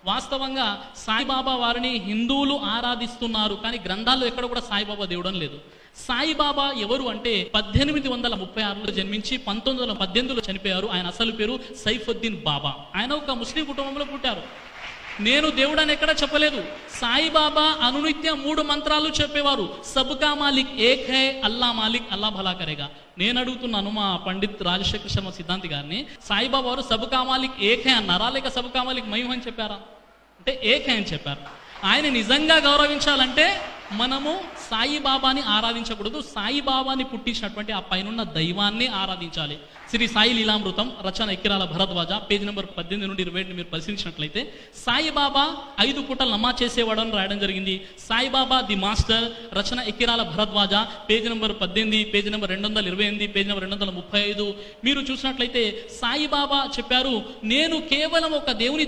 వాస్తవంగా సాయిబాబా వారిని హిందువులు ఆరాధిస్తున్నారు, కానీ గ్రంథాల్లో ఎక్కడ కూడా సాయిబాబా దేవుడు అని లేదు. సాయిబాబా ఎవరు అంటే 1836లో జన్మించి 1918లో చనిపోయారు. ఆయన అసలు పేరు సైఫుద్దీన్ బాబా. ఆయన ఒక ముస్లిం కుటుంబంలో పుట్టారు. నేను దేవుడు అని ఎక్కడ చెప్పలేదు. సాయిబాబా అనునిత్యం 3 మంత్రాలు చెప్పేవారు. సబ్కా మాలిక్ ఏక్ హై, అల్లా మాలిక్, అల్లా భలా కరేగా. నేను అడుగుతున్నాను మా పండిత్ రాజశేఖర్ శర్మ సిద్ధాంతి గారిని, సాయిబాబా వారు సబ్కా మాలిక్ ఏక్ హై అన్నారా, లేక సబ్కా మాలిక్ మయం అని చెప్పారా? అంటే ఏక్ హై అని చెప్పారు. ఆయన నిజంగా గౌరవించాలంటే మనము సాయిబాబాని ఆరాధించకూడదు, సాయిబాబాని పుట్టించినటువంటి ఆ పైనున్న దైవాన్ని ఆరాధించాలి. శ్రీ సాయి లీలామృతం, రచన ఎక్కిరాల భరద్వాజ, పేజ్ నెంబర్ 18 నుండి 27 మీరు పరిశీలించినట్లయితే సాయిబాబా 5 పూటలు నమాజ్ చేసేవాడు అని రాయడం జరిగింది. సాయిబాబా ది మాస్టర్, రచన Ekkirala Bharadwaj, page number 18, page number 228, page number 235. మీరు చూసినట్లయితే సాయిబాబా చెప్పారు, నేను కేవలం ఒక దేవుని